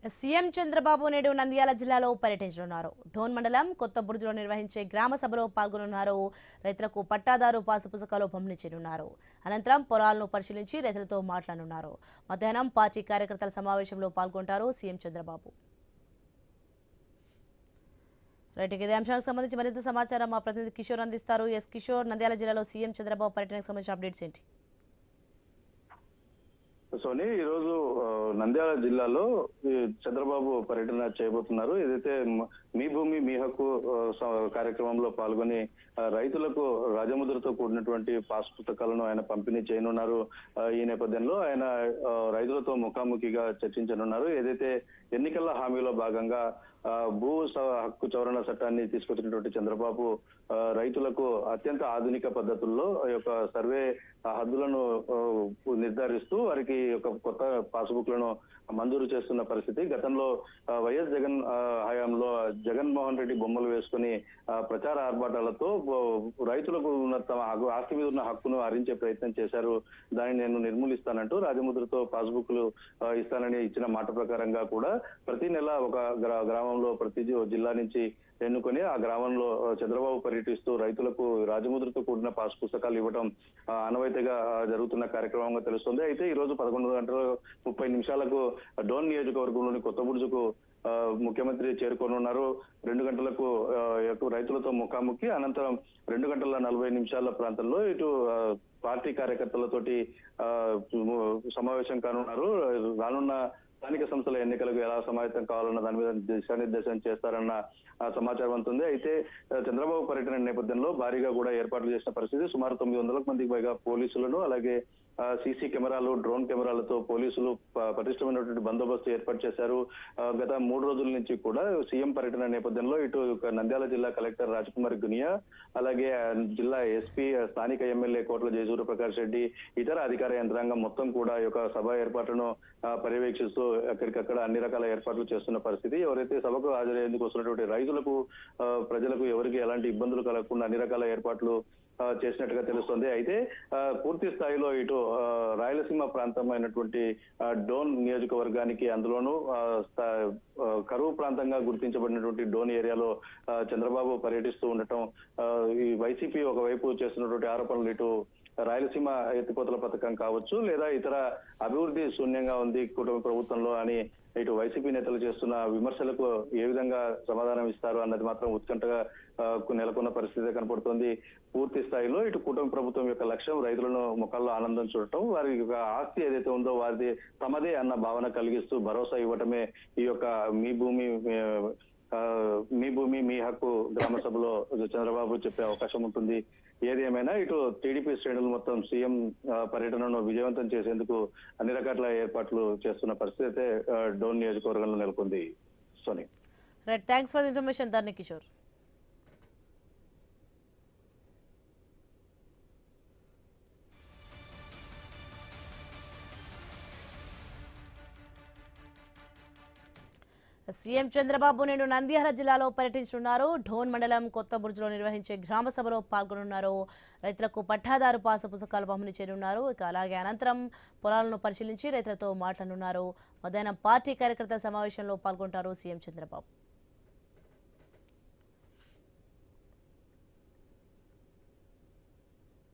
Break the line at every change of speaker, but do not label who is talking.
CM Chandrababu నేడు నంద్యాల జిల్లాలో పర్యటించనున్నారు. ఢోన్ మండలం కొత్త బుర్జులో నిర్వహించే గ్రామ సభలో పాల్గొనున్నారు. రైతులకు పట్టాదారు పాసు పుస్తకాలు పంపిణీ చేయనున్నారు. అనంతరం పొలాలను పరిశీలించి రైతులతో మాట్లాడనున్నారు. మధ్యాహ్నం పార్టీ కార్యకర్తల సమావేశంలో పాల్గొంటారు సీఎం చంద్రబాబు. రైట్, ఇదే అంశానికి సంబంధించి మరింత సమాచారం మా ప్రతినిధి కిషోర్ అందిస్తారు. ఎస్ కిషోర్, నంద్యాల జిల్లాలో సీఎం చంద్రబాబు పర్యటనకు సంబంధించిన అప్డేట్స్ ఏంటి?
సోని ఈరోజు నంద్యాల జిల్లాలో చంద్రబాబు పర్యటన చేయబోతున్నారు. ఏదైతే మీ భూమి మీ హక్కు కార్యక్రమంలో పాల్గొని రైతులకు రాజముద్రతో కూడినటువంటి పాస్ పుస్తకాలను ఆయన పంపిణీ చేయనున్నారు. ఈ నేపథ్యంలో ఆయన రైతులతో ముఖాముఖిగా చర్చించనున్నారు. ఏదైతే ఎన్నికల హామీలో భాగంగా భూ హక్కు సవరణ చట్టాన్ని తీసుకొచ్చినటువంటి చంద్రబాబు రైతులకు అత్యంత ఆధునిక పద్ధతుల్లో ఈ యొక్క సర్వే హద్దులను నిర్ధారిస్తూ వారికి ఒక కొత్త పాస్బుక్లను మంజూరు చేస్తున్న పరిస్థితి. గతంలో వైఎస్ జగన్ హయాంలో జగన్మోహన్ రెడ్డి బొమ్మలు వేసుకుని ప్రచార ఆర్భాటాలతో రైతులకు ఉన్న తమ ఆస్తి మీద ఉన్న హక్కును హరించే ప్రయత్నం చేశారు. దాన్ని నేను నిర్మూలిస్తానంటూ రాజముద్రతో పాస్బుక్లు ఇస్తానని ఇచ్చిన మాట ప్రకారంగా కూడా ప్రతి నెల ఒక గ్రామంలో ప్రతి జిల్లా నుంచి ఎన్నుకొని ఆ గ్రామంలో చంద్రబాబు పర్యటిస్తూ రైతులకు రాజముద్రతో కూడిన పాస్ పుస్తకాలు ఇవ్వడం అనవైతగా జరుగుతున్న కార్యక్రమంగా తెలుస్తుంది. అయితే ఈ రోజు 11:30 డోన్ నియోజకవర్గంలోని కొత్త బుర్జుకు ముఖ్యమంత్రి చేరుకోనున్నారు. 2 గంటలకు రైతులతో ముఖాముఖి, అనంతరం 2:40 ప్రాంతంలో ఇటు పార్టీ కార్యకర్తలతోటి సమావేశం కానున్నారు. రానున్న స్థానిక సంస్థల ఎన్నికలకు ఎలా సమాయత్తం కావాలన్న దాని మీద దిశానిర్దేశం చేస్తారన్న సమాచారం ఉంటుంది. అయితే చంద్రబాబు పర్యటన నేపథ్యంలో భారీగా కూడా ఏర్పాట్లు చేసిన పరిస్థితి. సుమారు 900 మందికి పైగా పోలీసులను, అలాగే సీసీ కెమెరాలు, డ్రోన్ కెమెరాలతో పోలీసులు పటిష్టమైనటువంటి బందోబస్తు ఏర్పాటు చేశారు. గత 3 రోజుల నుంచి కూడా సీఎం పర్యటన నేపథ్యంలో ఇటు నంద్యాల జిల్లా కలెక్టర్ రాజ్కుమార్ గునియా, అలాగే జిల్లా ఎస్పీ, స్థానిక ఎమ్మెల్యే కోట్ల జయసూర్య ప్రకాష్ రెడ్డి, ఇతర అధికార యంత్రాంగం మొత్తం కూడా ఈ యొక్క సభ ఏర్పాట్లను పర్యవేక్షిస్తూ ఎక్కడికక్కడ అన్ని రకాల ఏర్పాట్లు చేస్తున్న పరిస్థితి. ఎవరైతే సభకు హాజరయ్యేందుకు వస్తున్నటువంటి రైతులకు, ప్రజలకు ఎవరికి ఎలాంటి ఇబ్బందులు కలగకుండా అన్ని రకాల ఏర్పాట్లు చేసినట్టుగా తెలుస్తుంది. అయితే పూర్తి స్థాయిలో ఇటు రాయలసీమ ప్రాంతమైనటువంటి డోన్ నియోజకవర్గానికి, అందులోనూ కరువు ప్రాంతంగా గుర్తించబడినటువంటి డోన్ ఏరియాలో చంద్రబాబు పర్యటిస్తూ ఉండటం, ఈ వైసీపీ ఒకవైపు చేస్తున్నటువంటి ఆరోపణలు ఇటు రాయలసీమ ఎత్తిపోతల పథకం కావచ్చు, లేదా ఇతర అభివృద్ధి శూన్యంగా ఉంది కుటుంబ ప్రభుత్వంలో అని ఇటు వైసీపీ నేతలు చేస్తున్న విమర్శలకు ఏ విధంగా సమాధానం ఇస్తారు అన్నది మాత్రం ఉత్కంఠగా నెలకొన్న పరిస్థితి కనపడుతోంది. పూర్తి స్థాయిలో ఇటు కుటుంబ ప్రభుత్వం యొక్క లక్ష్యం రైతులను ముఖాల్లో ఆనందం చూడటం, వారి యొక్క ఆస్తి ఏదైతే ఉందో వారిది తమదే అన్న భావన కలిగిస్తూ భరోసా ఇవ్వటమే ఈ యొక్క మీ భూమి మీ హక్కు గ్రామ సభలో చంద్రబాబు చెప్పే అవకాశం ఉంటుంది. ఏది ఏమైనా ఇటు టీడీపీ శ్రేణులు మొత్తం సీఎం పర్యటనను విజయవంతం చేసేందుకు అన్ని రకాల ఏర్పాట్లు చేస్తున్న పరిస్థితి అయితే డోన్ నియోజకవర్గంలో నెలకొంది. Soni,
right, thanks for the information Dharni Kishore. CM Chandrababu నేడు నంద్యాల జిల్లాలో పర్యటించనున్నారు. ఢోన్ మండలం కొత్త బుర్జులో నిర్వహించే గ్రామ సభలో పాల్గొనున్నారు. రైతులకు పట్టాదారు పాసు పుస్తకాలు పంపిణీ చేయనున్నారు. ఇక అలాగే అనంతరం పొలాలను పరిశీలించి రైతులతో మాట్లాడనున్నారు. మధ్యాహ్నం పార్టీ కార్యకర్తల సమావేశంలో పాల్గొంటారు సీఎం చంద్రబాబు.